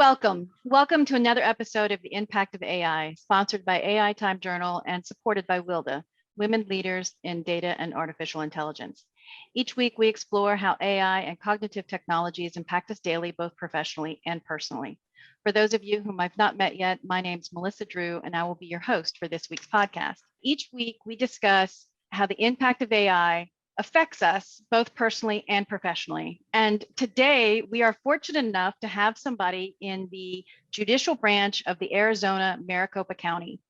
Welcome to another episode of The Impact of AI, sponsored by AI Time Journal and supported by WILDA, Women Leaders in Data and Artificial Intelligence. Each week, we explore how AI and cognitive technologies impact us daily, both professionally and personally. For those of you whom I've not met yet, my name's Melissa Drew, and I will be your host for this week's podcast. Each week, we discuss how the impact of AI affects us both personally and professionally. And today we are fortunate enough to have somebody in the judicial branch of the Arizona Maricopa County.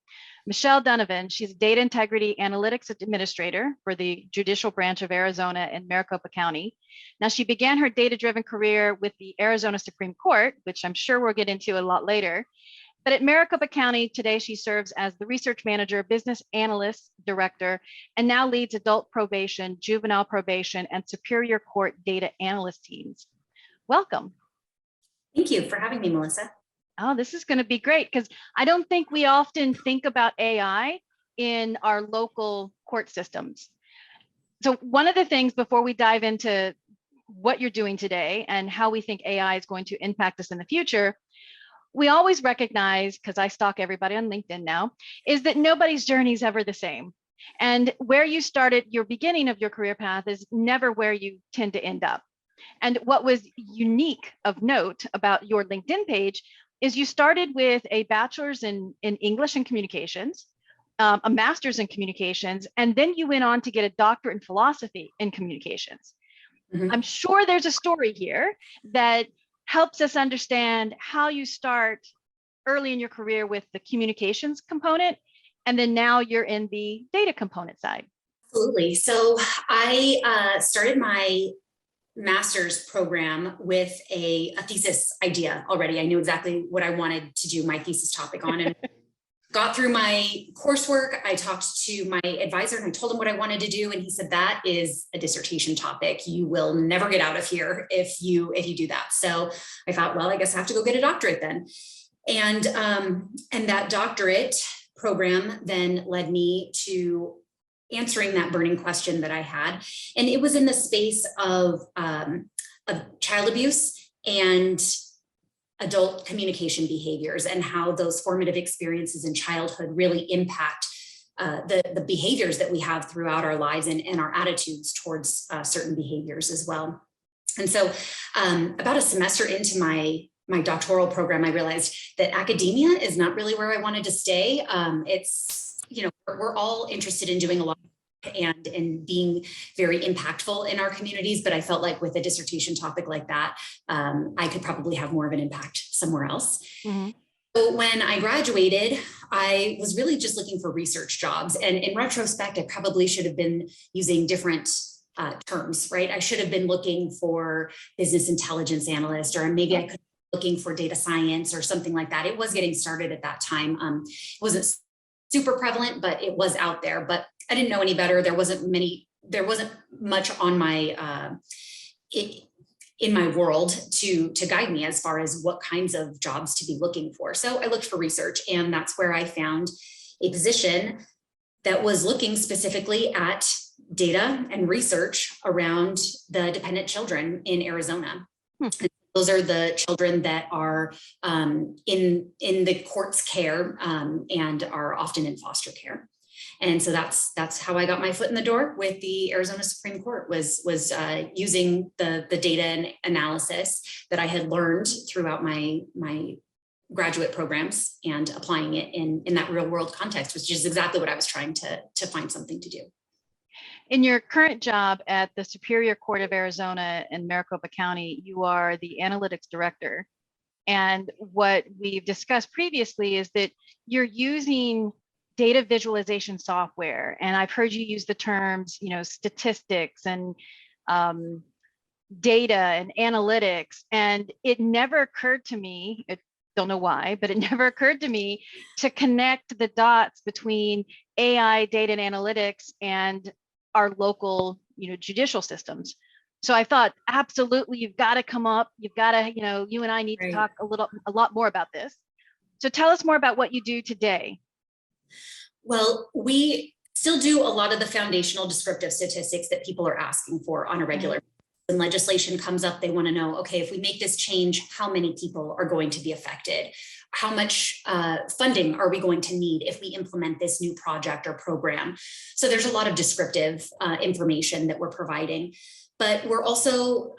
Michelle Dunivan, she's a data integrity analytics administrator for the judicial branch of Arizona in Maricopa County. Now, she began her data-driven career with the Arizona Supreme Court, which I'm sure we'll get into a lot later. But at Maricopa County today, she serves as the research manager, business analyst director, and now leads adult probation, juvenile probation, and superior court data analyst teams. Welcome. Thank you for having me, Melissa. Oh, this is going to be great because I don't think we often think about AI in our local court systems. So one of the things before we dive into what you're doing today and how we think AI is going to impact us in the future, we always recognize, because I stalk everybody on LinkedIn now, is that nobody's journey is ever the same. And where you started your beginning of your career path is never where you tend to end up. And what was unique of note about your LinkedIn page is you started with a bachelor's in English and communications, a master's in communications, and then you went on to get a doctorate in philosophy in communications. Mm-hmm. I'm sure there's a story here that helps us understand how you start early in your career with the communications component, and then now you're in the data component side. Absolutely. So I started my master's program with a thesis idea already. I knew exactly what I wanted to do my thesis topic on, and got through my coursework. I talked to my advisor and I told him what I wanted to do. And he said, that is a dissertation topic. You will never get out of here if you do that. So I thought, well, I guess I have to go get a doctorate then. And that doctorate program then led me to answering that burning question that I had. And it was in the space of child abuse and adult communication behaviors, and how those formative experiences in childhood really impact the behaviors that we have throughout our lives and our attitudes towards certain behaviors as well. And so about a semester into my doctoral program, I realized that academia is not really where I wanted to stay. It's, we're all interested in doing a lot and in being very impactful in our communities. But I felt like with a dissertation topic like that, I could probably have more of an impact somewhere else. Mm-hmm. So when I graduated, I was really just looking for research jobs. And in retrospect, I probably should have been using different terms, right? I should have been looking for business intelligence analyst, or maybe I could be looking for data science or something like that. It was getting started at that time. It wasn't super prevalent, but it was out there. But I didn't know any better. There wasn't much on my in my world to guide me as far as what kinds of jobs to be looking for. So I looked for research, and that's where I found a position that was looking specifically at data and research around the dependent children in Arizona. Those are the children that are in the court's care and are often in foster care. And so that's how I got my foot in the door with the Arizona Supreme Court, was using the data and analysis that I had learned throughout my graduate programs and applying it in that real world context, which is exactly what I was trying to find something to do. In your current job at the Superior Court of Arizona in Maricopa County, you are the analytics director. And what we've discussed previously is that you're using data visualization software. And I've heard you use the terms, statistics and data and analytics. And it never occurred to me, I don't know why, but it never occurred to me to connect the dots between AI, data and analytics and our local, judicial systems. So I thought, absolutely, you've got to come up. You've got to, you and I need to talk a lot more about this. So tell us more about what you do today. Well, we still do a lot of the foundational descriptive statistics that people are asking for on a regular basis. when legislation comes up, they want to know, okay, if we make this change, how many people are going to be affected? How much funding are we going to need if we implement this new project or program? So there's a lot of descriptive information that we're providing. But we're also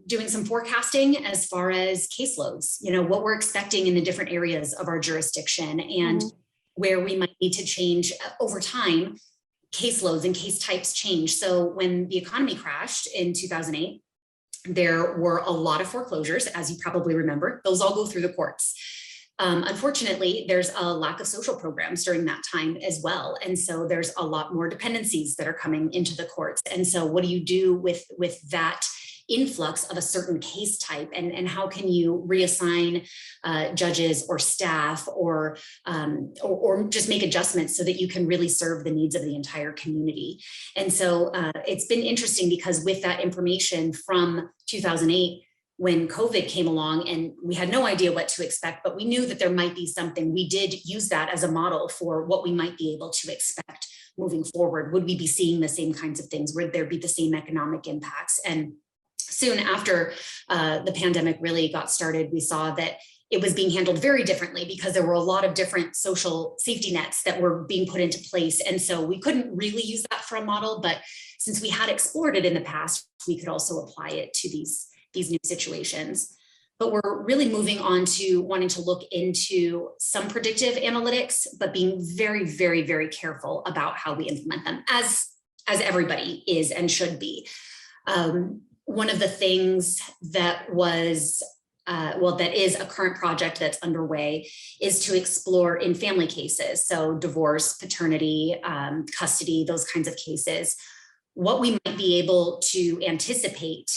doing some forecasting as far as caseloads, what we're expecting in the different areas of our jurisdiction and where we might need to change over time. Caseloads and case types change. So when the economy crashed in 2008, there were a lot of foreclosures, as you probably remember. Those all go through the courts. Unfortunately, there's a lack of social programs during that time as well. And so there's a lot more dependencies that are coming into the courts. And so what do you do with that influx of a certain case type? And how can you reassign judges or staff or just make adjustments so that you can really serve the needs of the entire community? And so it's been interesting because with that information from 2008, when COVID came along and we had no idea what to expect, but we knew that there might be something, we did use that as a model for what we might be able to expect moving forward. Would we be seeing the same kinds of things? Would there be the same economic impacts? And soon after the pandemic really got started, we saw that it was being handled very differently because there were a lot of different social safety nets that were being put into place. And so we couldn't really use that for a model, but since we had explored it in the past, we could also apply it to these new situations. But we're really moving on to wanting to look into some predictive analytics, but being very, very, very careful about how we implement them, as everybody is and should be. One of the things that was, that is a current project that's underway is to explore in family cases. So divorce, paternity, custody, those kinds of cases, what we might be able to anticipate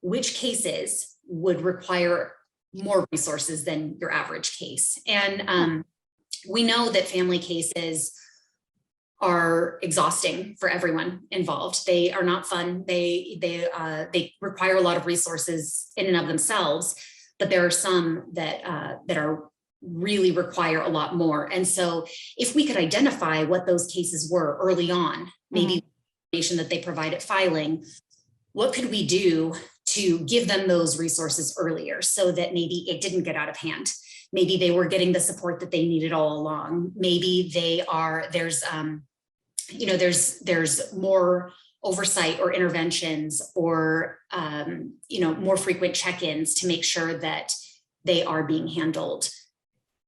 which cases would require more resources than your average case. And we know that family cases are exhausting for everyone involved. They are not fun. They require a lot of resources in and of themselves, but there are some that are really require a lot more. And so if we could identify what those cases were early on, maybe information that they provide at filing, what could we do to give them those resources earlier so that maybe it didn't get out of hand? Maybe they were getting the support that they needed all along. Maybe there's more oversight or interventions or, more frequent check-ins to make sure that they are being handled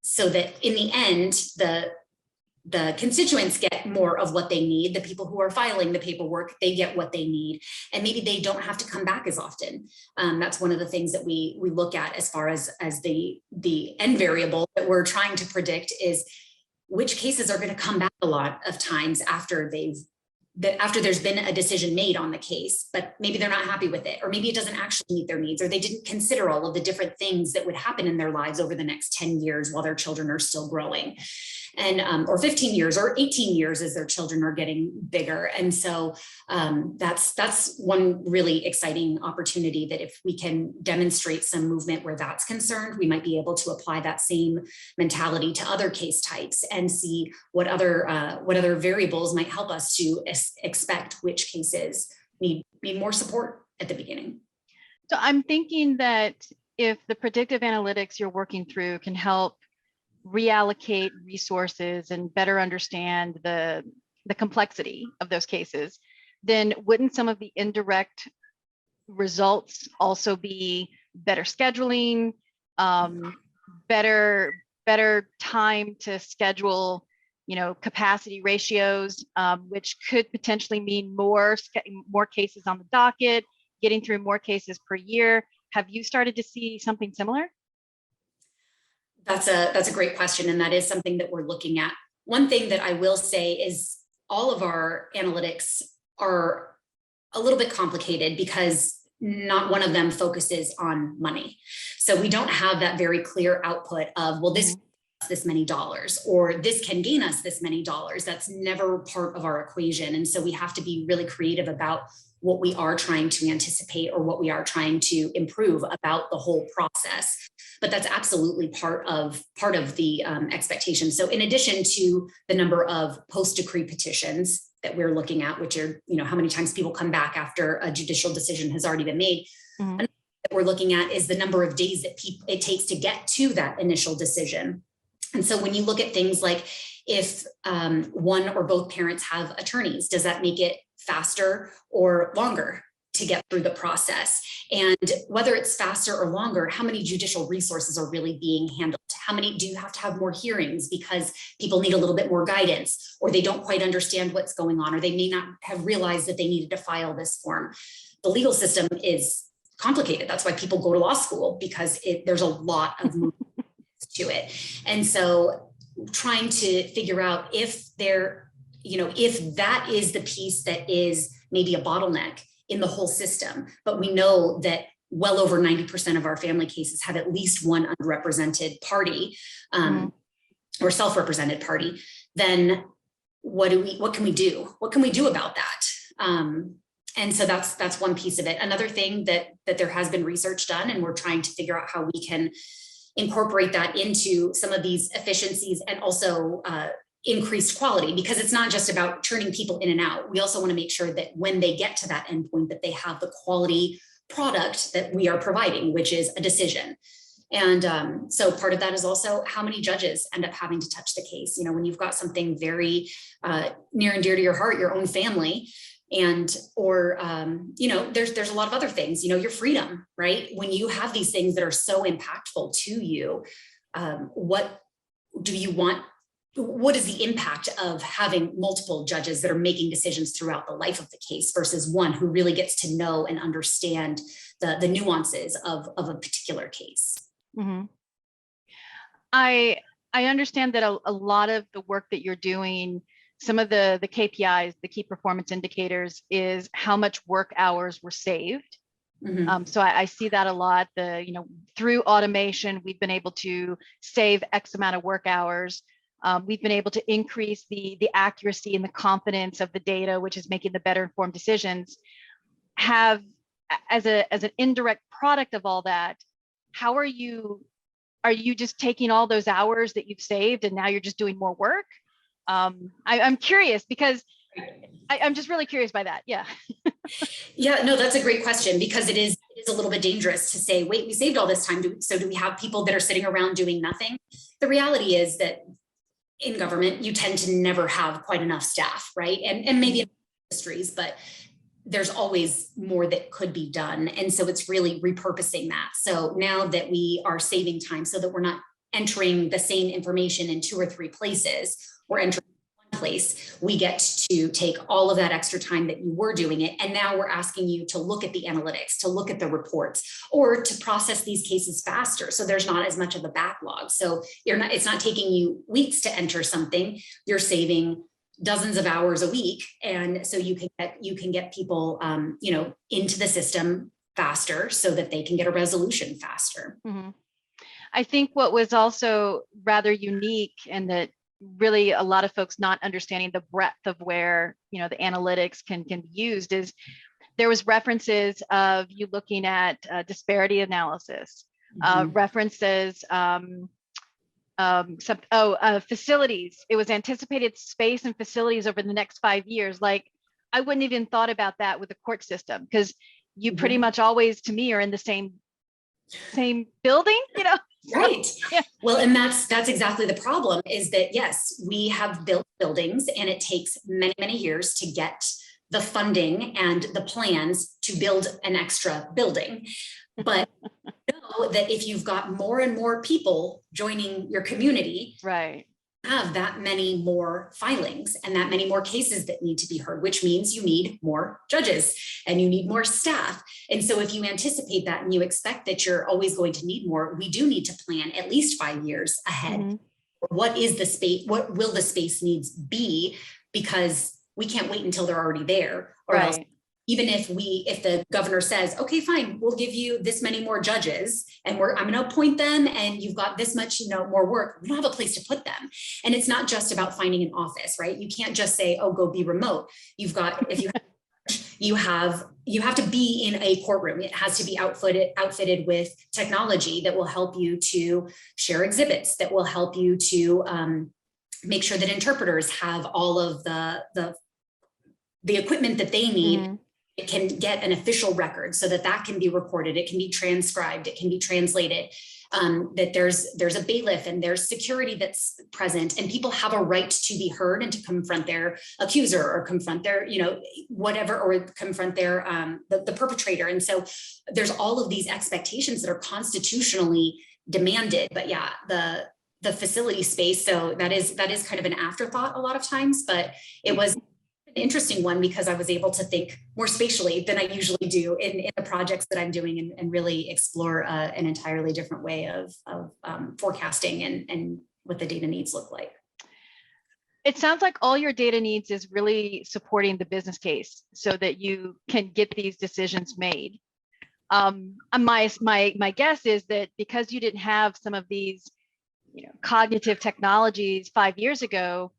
so that in the end, the constituents get more of what they need. The people who are filing the paperwork, they get what they need. And maybe they don't have to come back as often. That's one of the things that we look at as far as the end variable that we're trying to predict is which cases are going to come back a lot of times after there's been a decision made on the case, but maybe they're not happy with it, or maybe it doesn't actually meet their needs, or they didn't consider all of the different things that would happen in their lives over the next 10 years while their children are still growing. And or 15 years or 18 years as their children are getting bigger. And so that's one really exciting opportunity that if we can demonstrate some movement where that's concerned, we might be able to apply that same mentality to other case types and see what other variables might help us to expect which cases need more support at the beginning. So I'm thinking that if the predictive analytics you're working through can help reallocate resources and better understand the complexity of those cases, then wouldn't some of the indirect results also be better scheduling, better time to schedule, capacity ratios, which could potentially mean more cases on the docket, getting through more cases per year? Have you started to see something similar? That's a great question. And that is something that we're looking at. One thing that I will say is all of our analytics are a little bit complicated because not one of them focuses on money. So we don't have that very clear output of, well, this many dollars, or this can gain us this many dollars. That's never part of our equation. And so we have to be really creative about what we are trying to anticipate or what we are trying to improve about the whole process. But that's absolutely part of the expectation. So in addition to the number of post-decree petitions that we're looking at, which are, how many times people come back after a judicial decision has already been made. Mhm. Another that we're looking at is the number of days that it takes to get to that initial decision. And so when you look at things like if one or both parents have attorneys, does that make it faster or longer to get through the process? And whether it's faster or longer, how many judicial resources are really being handled? How many do you have to have more hearings because people need a little bit more guidance, or they don't quite understand what's going on, or they may not have realized that they needed to file this form? The legal system is complicated. That's why people go to law school, because there's a lot of movement to it. And so trying to figure out if that is the piece that is maybe a bottleneck in the whole system, but we know that well over 90% of our family cases have at least one underrepresented party or self-represented party, then what can we do? What can we do about that? And so that's one piece of it. Another thing that there has been research done, and we're trying to figure out how we can incorporate that into some of these efficiencies and also increased quality, because it's not just about turning people in and out. We also want to make sure that when they get to that endpoint, that they have the quality product that we are providing, which is a decision. And so part of that is also how many judges end up having to touch the case. When you've got something very near and dear to your heart, your own family, there's a lot of other things, your freedom, right? When you have these things that are so impactful to you, what do you want? What is the impact of having multiple judges that are making decisions throughout the life of the case versus one who really gets to know and understand the nuances of a particular case? Mm-hmm. I understand that a lot of the work that you're doing, some of the KPIs, the key performance indicators, is how much work hours were saved. Mm-hmm. So I see that a lot. Through automation, we've been able to save X amount of work hours. We've been able to increase the accuracy and the confidence of the data, which is making the better informed decisions. As an indirect product of all that, how are you just taking all those hours that you've saved and now you're just doing more work? I'm curious, because I'm just really curious by that. Yeah. Yeah, no, that's a great question, because it is a little bit dangerous to say, wait, we saved all this time. So do we have people that are sitting around doing nothing? The reality is that in government, you tend to never have quite enough staff, right? And maybe in industries, but there's always more that could be done. And so it's really repurposing that. So now that we are saving time so that we're not entering the same information in 2 or 3 places, we're entering one place, we get to take all of that extra time that you were doing it. And now we're asking you to look at the analytics, to look at the reports, or to process these cases faster. So there's not as much of a backlog. So it's not taking you weeks to enter something. You're saving dozens of hours a week. And so you can get people, into the system faster so that they can get a resolution faster. Mm-hmm. I think what was also rather unique, and that really a lot of folks not understanding the breadth of where, the analytics can be used, is there was references of you looking at disparity analysis, references, facilities. It was anticipated space and facilities over the next 5 years. Like, I wouldn't even thought about that with the court system, because you pretty much always, to me, are in the same building, Right. Yeah. Well, and that's exactly the problem, is that, yes, we have built buildings and it takes many, many years to get the funding and the plans to build an extra building. But know that if you've got more and more people joining your community, right, have that many more filings and that many more cases that need to be heard, which means you need more judges and you need more staff. And so if you anticipate that and you expect that you're always going to need more, we do need to plan at least 5 years ahead. Mm-hmm. What is the space? What will the space needs be? Because we can't wait until they're already there, or else, even if the governor says, okay, fine, we'll give you this many more judges and I'm going to appoint them and you've got this much, more work, we don't have a place to put them. And it's not just about finding an office, right? You can't just say, oh, go be remote. You've got, if you have to be in a courtroom. It has to be outfitted with technology that will help you to share exhibits, that will help you to make sure that interpreters have all of the the equipment that they need, Mhm. it can get an official record so that that can be recorded, it can be transcribed, it can be translated, that there's a bailiff and there's security that's present, and people have a right to be heard and to confront their accuser or confront their, whatever, or confront their the perpetrator. And so there's all of these expectations that are constitutionally demanded. But yeah, the facility space, so that is kind of an afterthought a lot of times, but it was an interesting one because I was able to think more spatially than I usually do in the projects that I'm doing, and really explore an entirely different way of forecasting and what the data needs look like. It sounds like all your data needs is really supporting the business case so that you can get these decisions made. My guess is that because you didn't have some of these, cognitive technologies 5 years ago,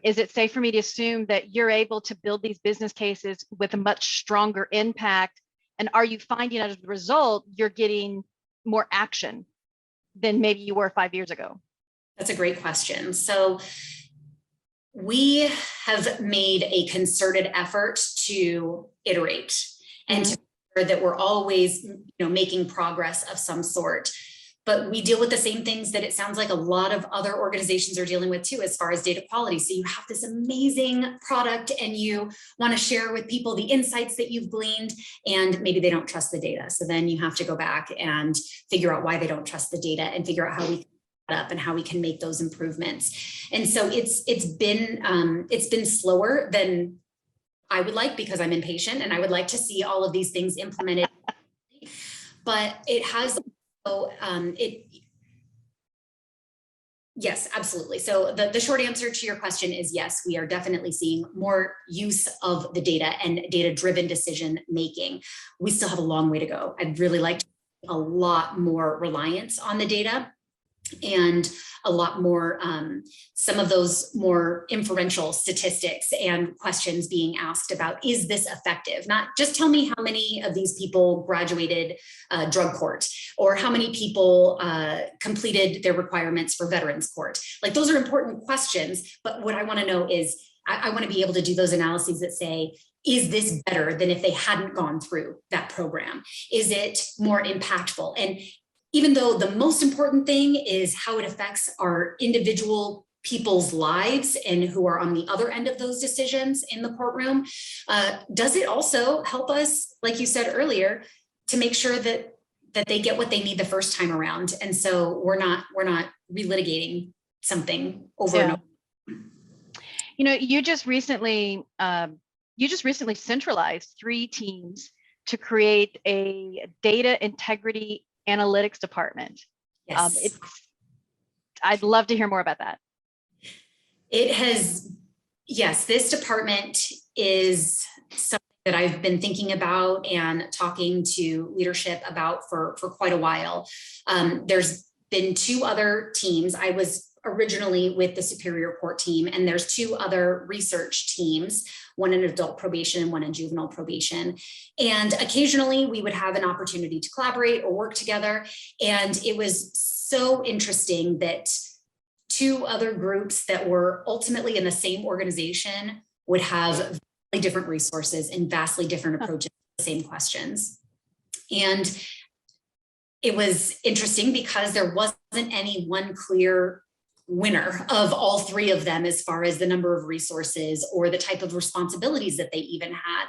is it safe for me to assume that you're able to build these business cases with a much stronger impact? And are you finding as a result, you're getting more action than maybe you were 5 years ago? That's a great question. So we have made a concerted effort to iterate and to make sure that we're always, making progress of some sort. But we deal with the same things that it sounds like a lot of other organizations are dealing with too, as far as data quality. So you have this amazing product and you want to share with people the insights that you've gleaned, and maybe they don't trust the data. So then you have to go back and figure out why they don't trust the data and figure out how we can up and how we can make those improvements. And so it's been slower than I would like, because I'm impatient and I would like to see all of these things implemented. But it has. So yes, absolutely. So the short answer to your question is yes, we are definitely seeing more use of the data and data-driven decision making. We still have a long way to go. I'd really like to see a lot more reliance on the data, and a lot more, some of those more inferential statistics and questions being asked about, is this effective? Not just tell me how many of these people graduated drug court, or how many people completed their requirements for veterans court. Like, those are important questions, but what I want to know is, I want to be able to do those analyses that say, is this better than if they hadn't gone through that program? Is it more impactful? And even though the most important thing is how it affects our individual people's lives and who are on the other end of those decisions in the courtroom, does it also help us, like you said earlier, to make sure that they get what they need the first time around? And so we're not relitigating something over and over. You just recently centralized 3 teams to create a data integrity analytics department. Yes. I'd love to hear more about that. Yes, this department is something that I've been thinking about and talking to leadership about for quite a while. There's been 2 other teams. I was originally with the Superior Court team, and there's 2 other research teams, one in adult probation and one in juvenile probation. And occasionally we would have an opportunity to collaborate or work together. And it was so interesting that 2 other groups that were ultimately in the same organization would have vastly different resources and vastly different approaches to the same questions. And it was interesting because there wasn't any one clear winner of all 3 of them as far as the number of resources or the type of responsibilities that they even had.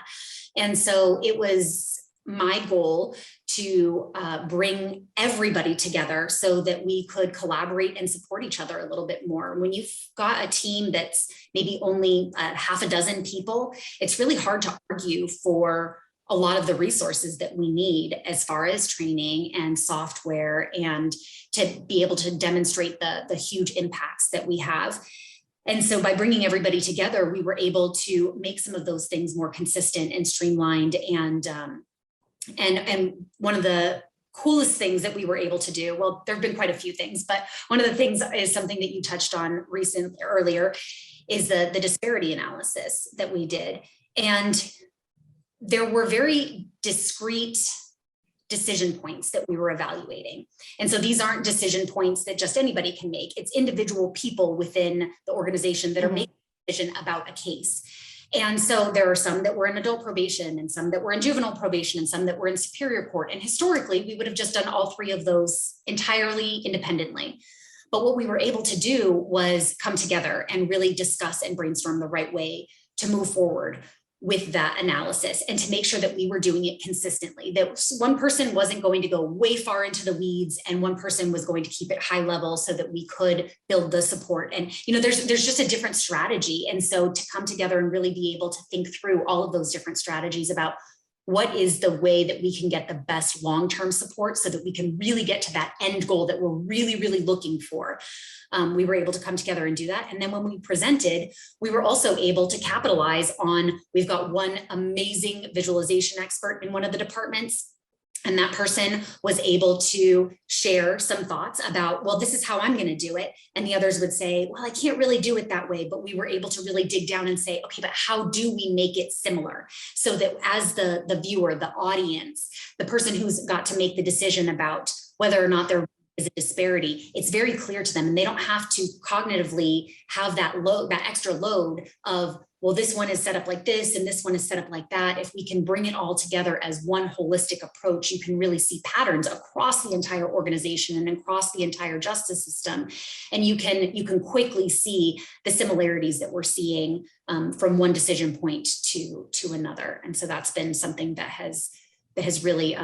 And so it was my goal to bring everybody together so that we could collaborate and support each other a little bit more. When you've got a team that's maybe only half a dozen people, it's really hard to argue for a lot of the resources that we need as far as training and software, and to be able to demonstrate the huge impacts that we have. And so by bringing everybody together, we were able to make some of those things more consistent and streamlined. And one of the coolest things that we were able to do, well, there have been quite a few things, but one of the things is something that you touched on earlier, is the disparity analysis that we did. And there were very discrete decision points that we were evaluating. And so these aren't decision points that just anybody can make. It's individual people within the organization that are making a decision about a case. And so there are some that were in adult probation and some that were in juvenile probation and some that were in superior court. And historically, we would have just done all three of those entirely independently. But what we were able to do was come together and really discuss and brainstorm the right way to move forward with that analysis and to make sure that we were doing it consistently, that one person wasn't going to go way far into the weeds and one person was going to keep it high level so that we could build the support. And, there's just a different strategy. And so to come together and really be able to think through all of those different strategies about what is the way that we can get the best long-term support so that we can really get to that end goal that we're really, really looking for. We were able to come together and do that. And then when we presented, we were also able to capitalize on, we've got one amazing visualization expert in one of the departments. And that person was able to share some thoughts about, well, this is how I'm going to do it. And the others would say, well, I can't really do it that way. But we were able to really dig down and say, okay, but how do we make it similar? So that as the viewer, the audience, the person who's got to make the decision about whether or not there is a disparity, it's very clear to them. And they don't have to cognitively have that load, that extra load of, well, this one is set up like this and this one is set up like that. If we can bring it all together as one holistic approach, you can really see patterns across the entire organization and across the entire justice system. And you can quickly see the similarities that we're seeing from one decision point to another. And so that's been something that has really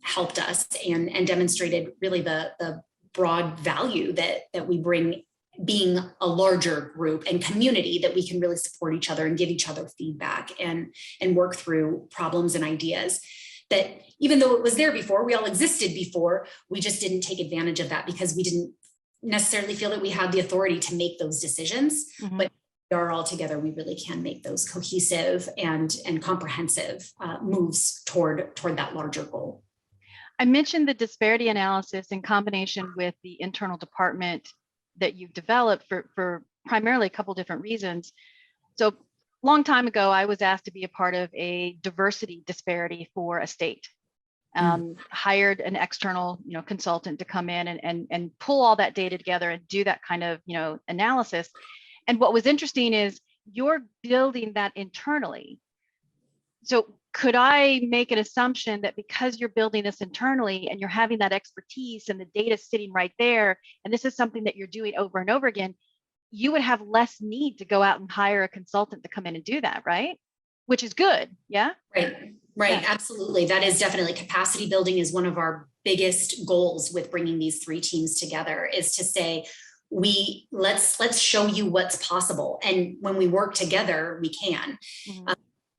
helped us and demonstrated really the broad value that we bring, being a larger group and community, that we can really support each other and give each other feedback and work through problems and ideas that, even though it was there before, we all existed before, we just didn't take advantage of that because we didn't necessarily feel that we had the authority to make those decisions. Mm-hmm. But we are all together, we really can make those cohesive and comprehensive moves toward that larger goal. I mentioned the disparity analysis in combination with the internal department that you've developed for primarily a couple different reasons. So long time ago, I was asked to be a part of a diversity disparity for a state. Hired an external, consultant to come in and pull all that data together and do that kind of, analysis. And what was interesting is you're building that internally. So could I make an assumption that because you're building this internally and you're having that expertise and the data sitting right there, and this is something that you're doing over and over again, you would have less need to go out and hire a consultant to come in and do that, right? Which is good, yeah? Right, yeah. Absolutely. That is definitely, capacity building is one of our biggest goals with bringing these three teams together, is to say, let's show you what's possible. And when we work together, we can. Mm-hmm.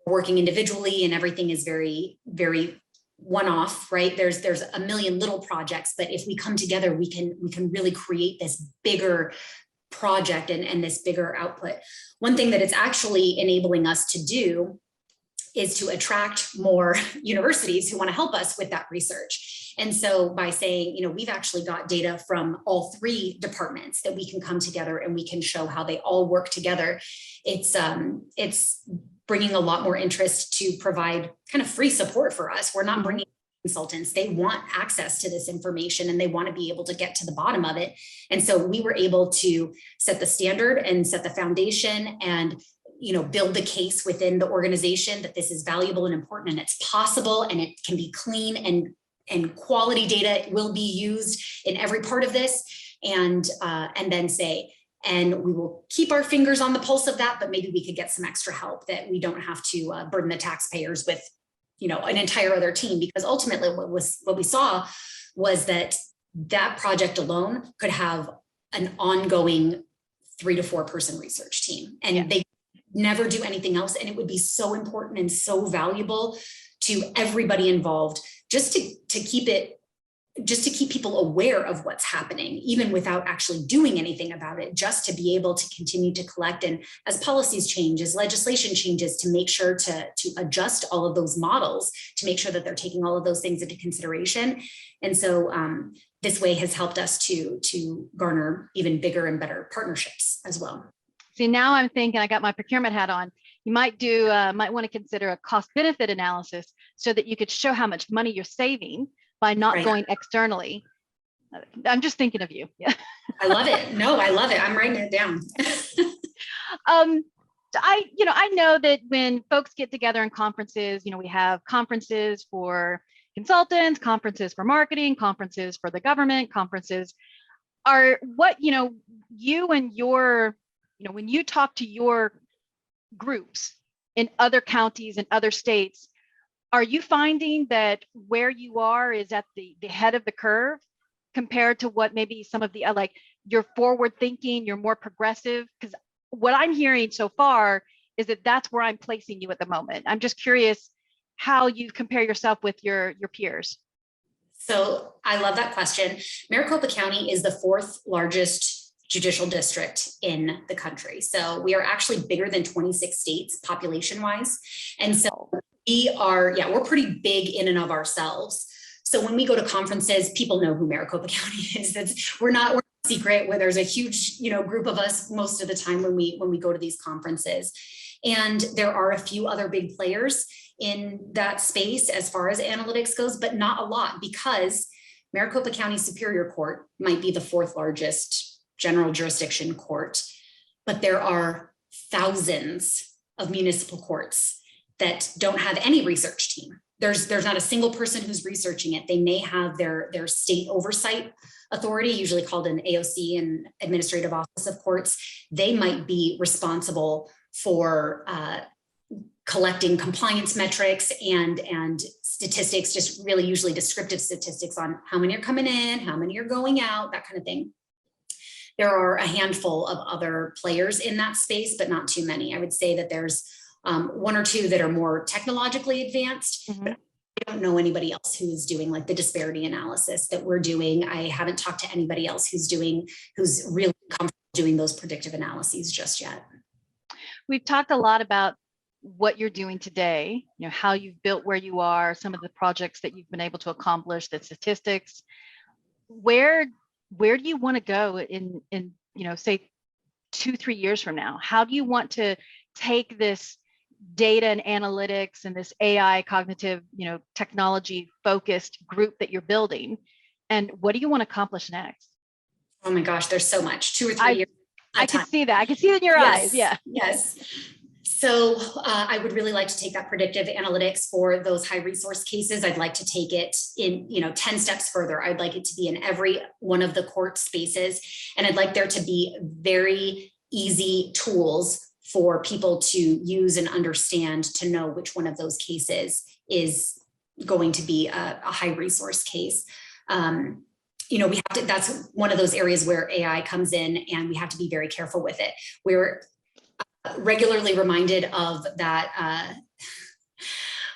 Working individually and everything is very, very one-off, right? There's a million little projects, but if we come together, we can really create this bigger project and this bigger output. One thing that it's actually enabling us to do is to attract more universities who want to help us with that research. And so by saying, we've actually got data from all three departments that we can come together and we can show how they all work together. It's bringing a lot more interest to provide kind of free support for us. We're not bringing consultants. They want access to this information and they want to be able to get to the bottom of it. And so we were able to set the standard and set the foundation and build the case within the organization that this is valuable and important and it's possible and it can be clean and quality data will be used in every part of this. And then say, and we will keep our fingers on the pulse of that, but maybe we could get some extra help that we don't have to burden the taxpayers with, an entire other team. Because ultimately what we saw was that project alone could have an ongoing 3 to 4 person research team. And they never do anything else. And it would be so important and so valuable to everybody involved just to keep people aware of what's happening, even without actually doing anything about it, just to be able to continue to collect. And as policies change, as legislation changes, to make sure to adjust all of those models, to make sure that they're taking all of those things into consideration. And so this way has helped us to garner even bigger and better partnerships as well. See, now I'm thinking, I got my procurement hat on. You might want to consider a cost benefit analysis so that you could show how much money you're saving by not going externally. I'm just thinking of you. Yeah. I love it. No, I love it. I'm writing it down. I know that when folks get together in conferences, we have conferences for consultants, conferences for marketing, conferences for the government, conferences are what, you and your, when you talk to your groups in other counties and other states, are you finding that where you are is at the head of the curve compared to what maybe some of the, like, you're forward thinking, you're more progressive? Because what I'm hearing so far is that that's where I'm placing you at the moment. I'm just curious how you compare yourself with your peers. So I love that question. Maricopa County is the 4th largest judicial district in the country. So we are actually bigger than 26 states population wise. And so we're pretty big in and of ourselves. So when we go to conferences, people know who Maricopa County is. We're not secret, where there's a huge, group of us most of the time when we go to these conferences. And there are a few other big players in that space as far as analytics goes, but not a lot, because Maricopa County Superior Court might be the 4th largest general jurisdiction court, but there are thousands of municipal courts that don't have any research team. There's not a single person who's researching it. They may have their state oversight authority, usually called an AOC, an Administrative Office of Courts. They might be responsible for collecting compliance metrics and statistics, just really usually descriptive statistics on how many are coming in, how many are going out, that kind of thing. There are a handful of other players in that space, but not too many. I would say that there's 1 or 2 that are more technologically advanced, but I don't know anybody else who's doing like the disparity analysis that we're doing. I haven't talked to anybody else who's really comfortable doing those predictive analyses just yet. We've talked a lot about what you're doing today, how you've built where you are, some of the projects that you've been able to accomplish, the statistics. Where do you want to go in say 2-3 years from now? How do you want to take this data and analytics and this AI cognitive, technology focused group that you're building, and what do you want to accomplish next? Oh my gosh, there's so much. 2 or 3 years. I can see that. I can see it in your eyes. Yeah. Yes. So I would really like to take that predictive analytics for those high resource cases. I'd like to take it in, 10 steps further. I'd like it to be in every one of the court spaces. And I'd like there to be very easy tools for people to use and understand, to know which one of those cases is going to be a high resource case. We have to, that's one of those areas where AI comes in, and we have to be very careful with it. We're regularly reminded of that,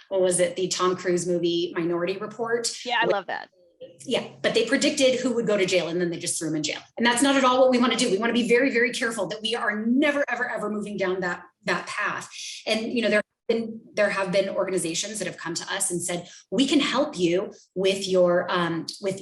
what was it? The Tom Cruise movie, Minority Report. Yeah, I love that. Yeah, but they predicted who would go to jail, and then they just threw him in jail. And that's not at all what we want to do. We want to be very, very careful that we are never, ever, ever moving down that path. And, there have been organizations that have come to us and said, we can help you with your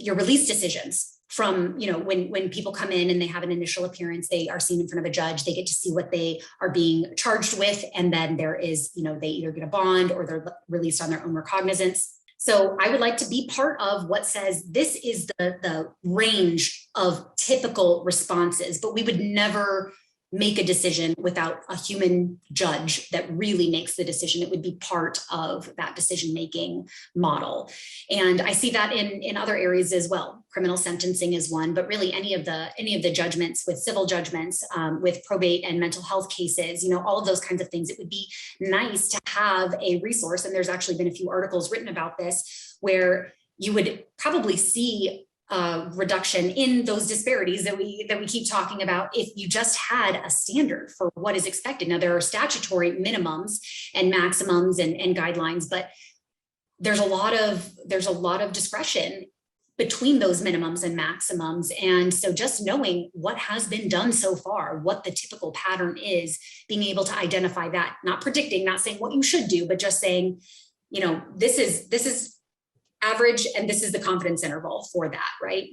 release decisions. From, when people come in and they have an initial appearance, they are seen in front of a judge, they get to see what they are being charged with. And then there is, they either get a bond or they're released on their own recognizance. So I would like to be part of what says this is the range of typical responses, but we would never make a decision without a human judge that really makes the decision. It would be part of that decision-making model. And I see that in other areas as well. Criminal sentencing is one, but really any of the judgments, with civil judgments, with probate and mental health cases, all of those kinds of things. It would be nice to have a resource. And there's actually been a few articles written about this, where you would probably see reduction in those disparities that we keep talking about if you just had a standard for what is expected. Now, there are statutory minimums and maximums and guidelines, but there's a lot of discretion between those minimums and maximums. And so just knowing what has been done so far, what the typical pattern is, being able to identify that, not predicting, not saying what you should do, but just saying, this is average, and this is the confidence interval for that, right?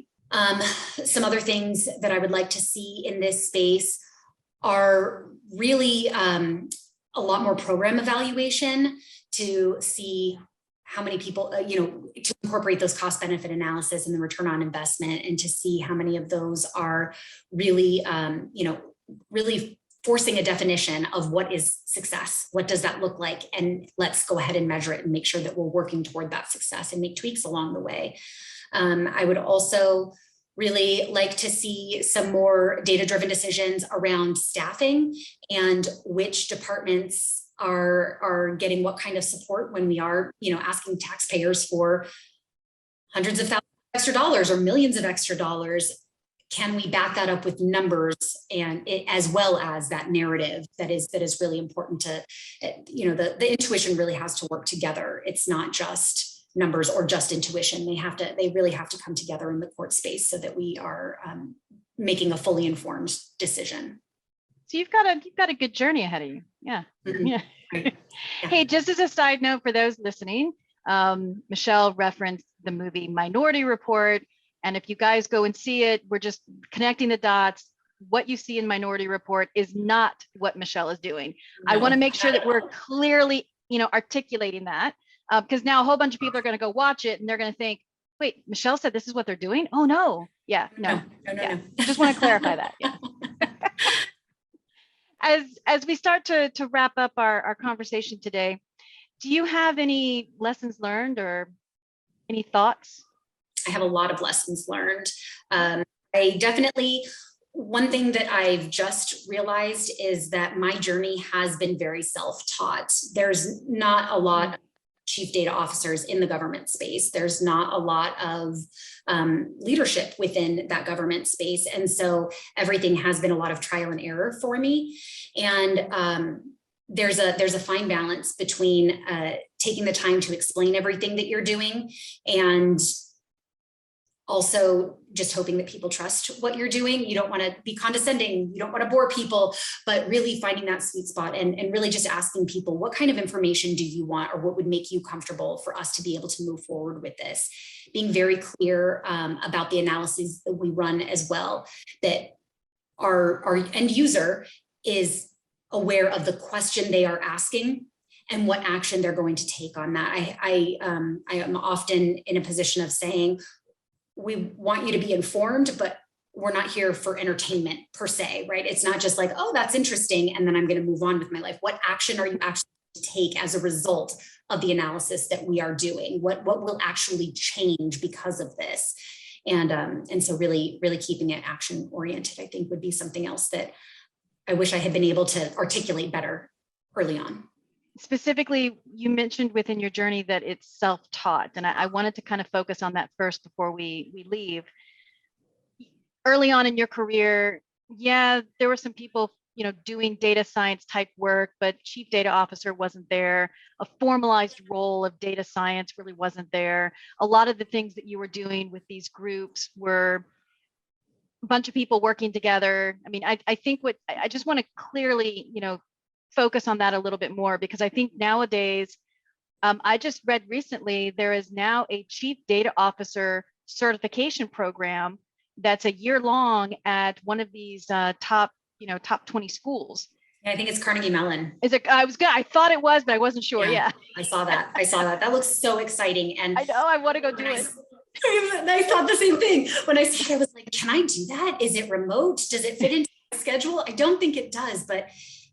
Some other things that I would like to see in this space are really a lot more program evaluation to see how many people, to incorporate those cost benefit analysis and the return on investment, and to see how many of those are really, really forcing a definition of what is success. What does that look like? And let's go ahead and measure it and make sure that we're working toward that success and make tweaks along the way. I would also really like to see some more data-driven decisions around staffing and which departments are getting what kind of support when we are, asking taxpayers for hundreds of thousands of extra dollars or millions of extra dollars. Can we back that up with numbers and as well as that narrative that is really important to, the intuition really has to work together. It's not just numbers or just intuition. They really have to come together in the court space so that we are making a fully informed decision. So you've got a good journey ahead of you. Yeah. Mm-hmm. Yeah. Right. Yeah. Hey, just as a side note for those listening, Michelle referenced the movie Minority Report. And if you guys go and see it, we're just connecting the dots. What you see in Minority Report is not what Michelle is doing. No, I want to make sure that we're clearly, articulating that, because now a whole bunch of people are going to go watch it and they're going to think, wait, Michelle said this is what they're doing? Oh, no. Yeah, no. No. Just want to clarify that. Yeah. As we start to wrap up our conversation today, do you have any lessons learned or any thoughts? I have a lot of lessons learned. I definitely, one thing that I've just realized is that my journey has been very self-taught. There's not a lot of chief data officers in the government space. There's not a lot of leadership within that government space. And so everything has been a lot of trial and error for me. And there's a fine balance between taking the time to explain everything that you're doing and also just hoping that people trust what you're doing. You don't want to be condescending. You don't want to bore people, but really finding that sweet spot and really just asking people, what kind of information do you want or what would make you comfortable for us to be able to move forward with this? Being very clear about the analyses that we run as well, that our end user is aware of the question they are asking and what action they're going to take on that. I am often in a position of saying, we want you to be informed, but we're not here for entertainment per se, right? It's not just like, oh, that's interesting, and then I'm going to move on with my life. What action are you actually to take as a result of the analysis that we are doing? What will actually change because of this? And so really, really keeping it action oriented, I think would be something else that I wish I had been able to articulate better early on. Specifically, you mentioned within your journey that it's self-taught, and I wanted to kind of focus on that first before we leave. Early on in your career, yeah, there were some people, doing data science type work, but chief data officer wasn't there. A formalized role of data science really wasn't there. A lot of the things that you were doing with these groups were a bunch of people working together. I mean, I think I just want to clearly, focus on that a little bit more, because I think nowadays, I just read recently, there is now a chief data officer certification program that's a year long at one of these top 20 schools. I think it's Carnegie Mellon. Is it? I thought it was, but I wasn't sure. Yeah. I saw that. That looks so exciting. And I know I want to go do it. I thought the same thing. When I saw it, I was like, can I do that? Is it remote? Does it fit into my schedule? I don't think it does, but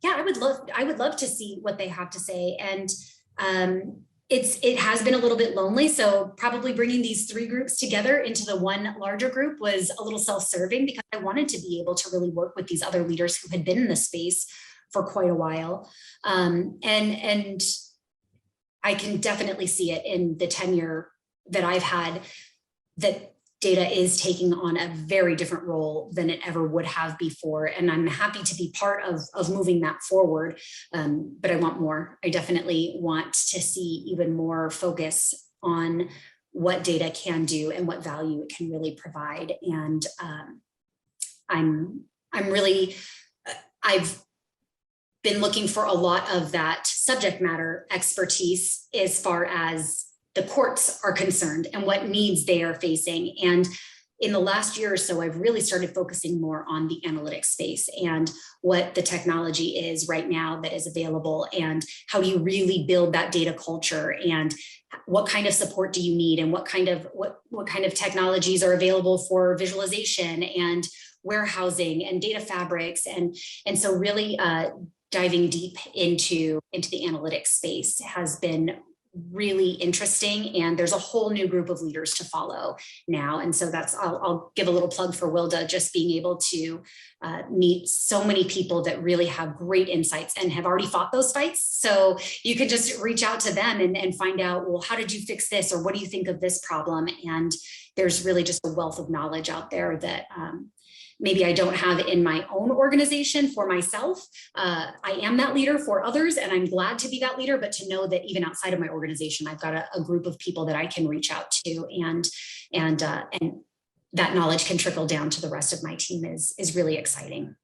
yeah, I would love to see what they have to say. And it has been a little bit lonely. So probably bringing these three groups together into the one larger group was a little self-serving, because I wanted to be able to really work with these other leaders who had been in the space for quite a while. And I can definitely see it in the tenure that I've had, that data is taking on a very different role than it ever would have before. And I'm happy to be part of moving that forward. But I want more. I definitely want to see even more focus on what data can do and what value it can really provide. And I've been looking for a lot of that subject matter expertise as far as the courts are concerned and what needs they are facing. And in the last year or so, I've really started focusing more on the analytics space and what the technology is right now that is available, and how do you really build that data culture, and what kind of support do you need, and what kind of technologies are available for visualization, and warehousing and data fabrics. And so really diving deep into the analytics space has been really interesting, and there's a whole new group of leaders to follow now. And so I'll give a little plug for Wilda, just being able to meet so many people that really have great insights and have already fought those fights. So you could just reach out to them and find out, well, how did you fix this? Or what do you think of this problem? And there's really just a wealth of knowledge out there that maybe I don't have in my own organization for myself. I am that leader for others, and I'm glad to be that leader, but to know that even outside of my organization, I've got a group of people that I can reach out to, and that knowledge can trickle down to the rest of my team is really exciting.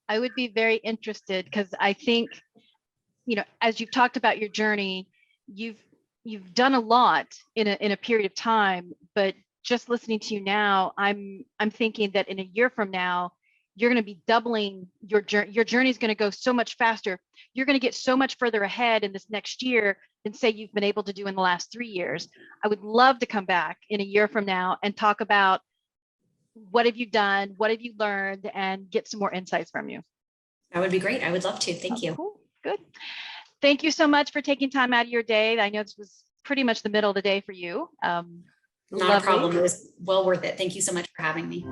I would be very interested, because I think, as you've talked about your journey, you've done a lot in a period of time, but just listening to you now, I'm thinking that in a year from now, you're going to be doubling your journey. Your journey is going to go so much faster. You're going to get so much further ahead in this next year than say you've been able to do in the last 3 years. I would love to come back in a year from now and talk about what have you done, what have you learned, and get some more insights from you. That would be great. I would love to. Thank you. Cool. Good. Thank you so much for taking time out of your day. I know this was pretty much the middle of the day for you. Not a problem. It was well worth it. Thank you so much for having me.